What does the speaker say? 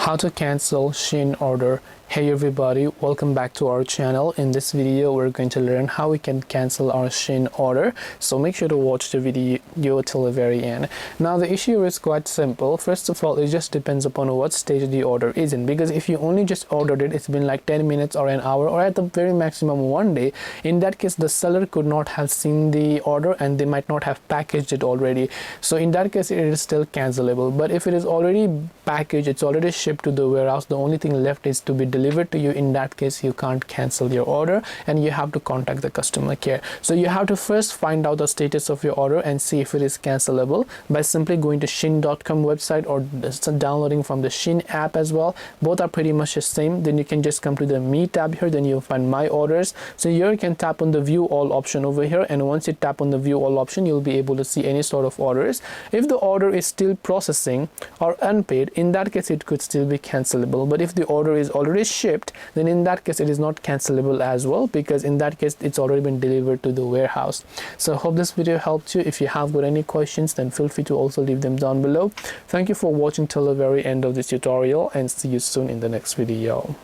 How to cancel Shein order. Hey everybody, welcome back to our channel. In this video we're going to learn how we can cancel our Shein order, so make sure to watch the video till the very end. Now the issue is quite simple. First of all, it just depends upon what stage the order is in, because if you only just ordered it, it's been like 10 minutes or an hour or at the very maximum one day, in that case the seller could not have seen the order and they might not have packaged it already, so in that case it is still cancelable. But if it is already packaged, it's already shipped to the warehouse, the only thing left is to be delivered to you, in that case you can't cancel your order and you have to contact the customer care. So you have to first find out the status of your order and see if it is cancelable by simply going to Shein.com website or downloading from the Shein app as well. Both are pretty much the same. Then you can just come to the Me tab here, then you'll find My Orders. So here you can tap on the View All option over here, and once you tap on the View All option, you'll be able to see any sort of orders. If the order is still processing or unpaid, in that case it could still be cancelable. But if the order is already shipped, then in that case it is not cancelable as well, because in that case it's already been delivered to the warehouse. So I hope this video helped you. If you have got any questions, then feel free to also leave them down below. Thank you for watching till the very end of this tutorial, and see you soon in the next video.